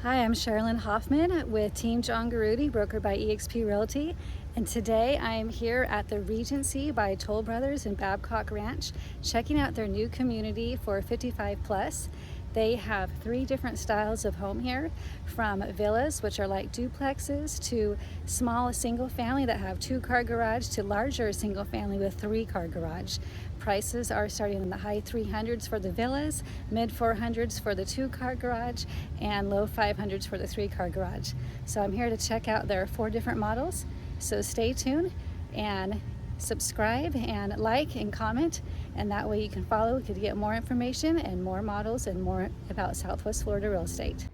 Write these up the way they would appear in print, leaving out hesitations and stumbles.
Hi, I'm Sherilyn Hoffman with Team John Garuti, brokered by eXp Realty. And today I am here at the Regency by Toll Brothers in Babcock Ranch, checking out their new community for 55 plus. They have 3 different styles of home here, from villas, which are like duplexes, to small single family that have 2-car garage, to larger single family with 3-car garage. Prices are starting in the high 300s for the villas, mid 400s for the 2-car garage, and low 500s for the 3-car garage. So I'm here to check out their 4 different models. So stay tuned and subscribe and like and comment, and that way you can follow to get more information and more models and more about Southwest Florida real estate.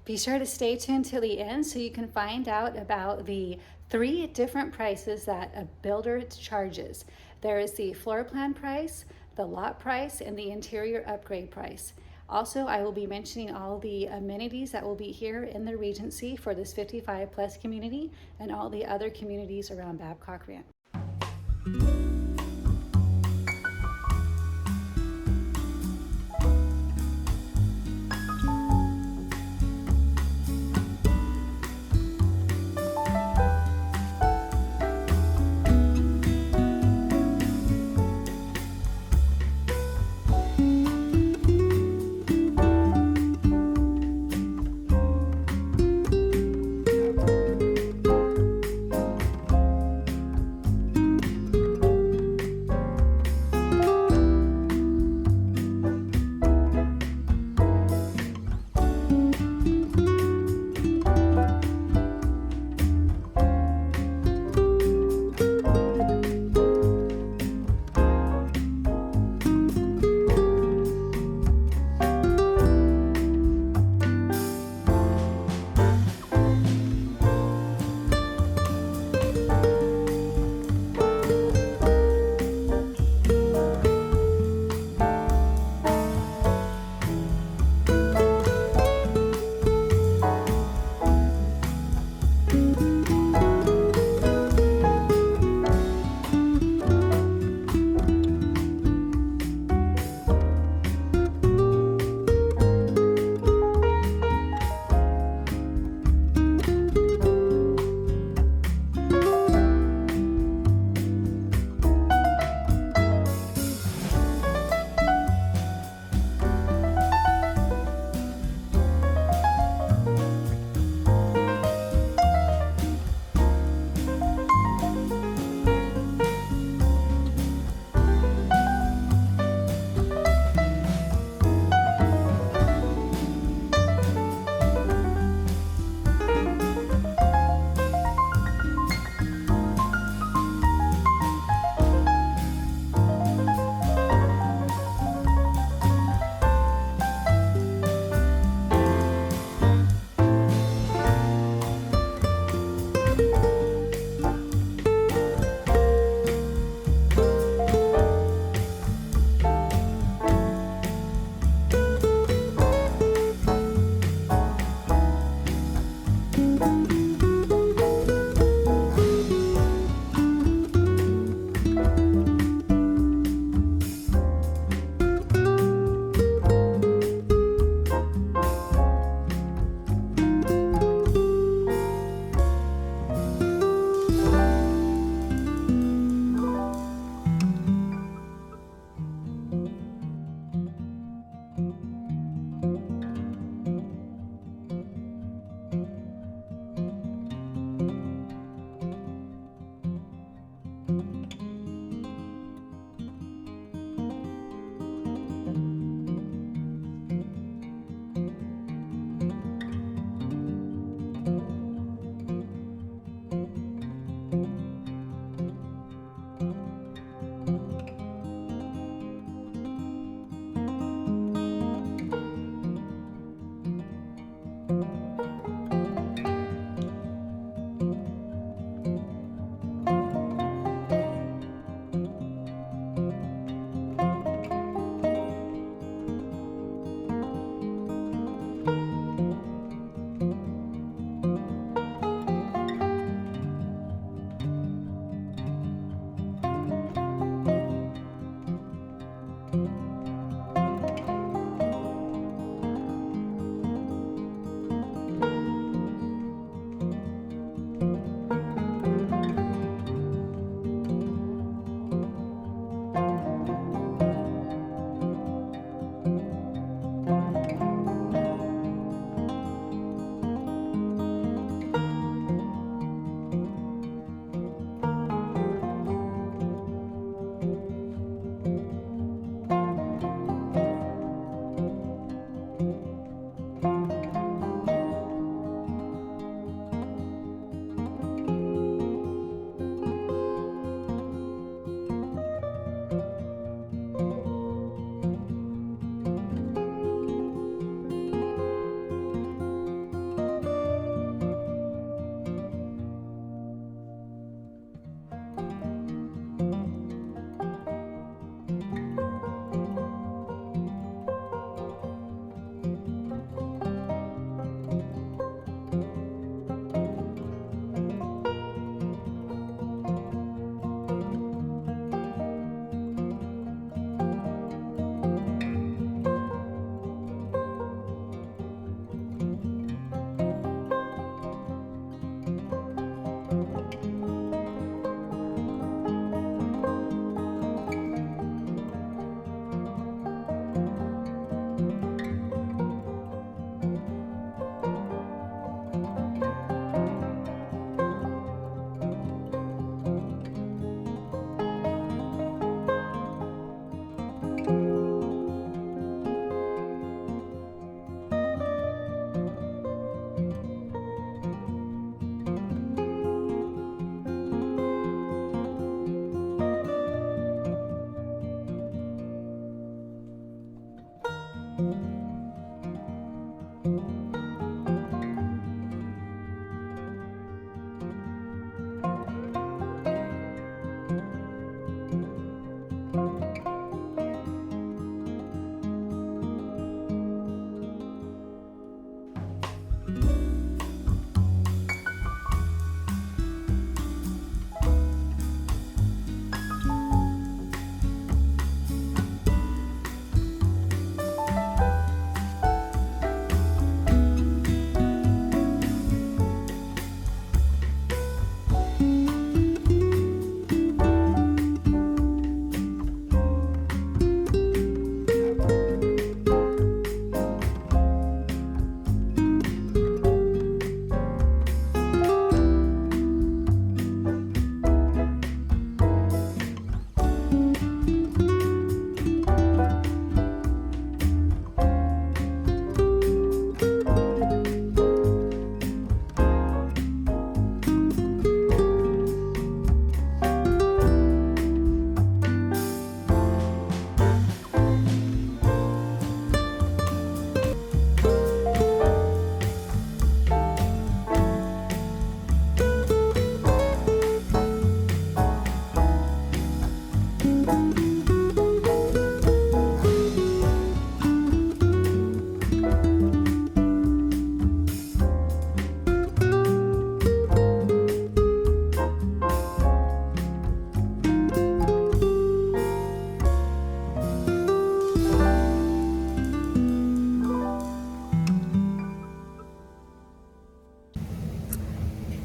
Be sure to stay tuned till the end so you can find out about the 3 different prices that a builder charges. There is the floor plan price, the lot price, and the interior upgrade price. Also, I will be mentioning all the amenities that will be here in the Regency for this 55 plus community and all the other communities around Babcock Ranch.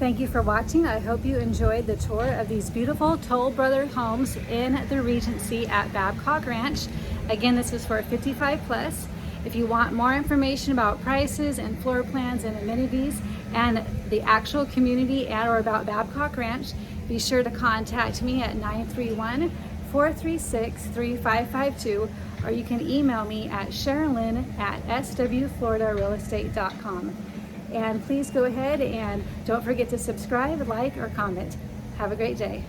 Thank you for watching. I hope you enjoyed the tour of these beautiful Toll Brothers homes in the Regency at Babcock Ranch. Again, this is for 55 plus. If you want more information about prices and floor plans and amenities and the actual community and or about Babcock Ranch, be sure to contact me at 931-436-3552, or you can email me at sherilyn@swfloridarealestate.com. And please go ahead and don't forget to subscribe, like, or comment. Have a great day.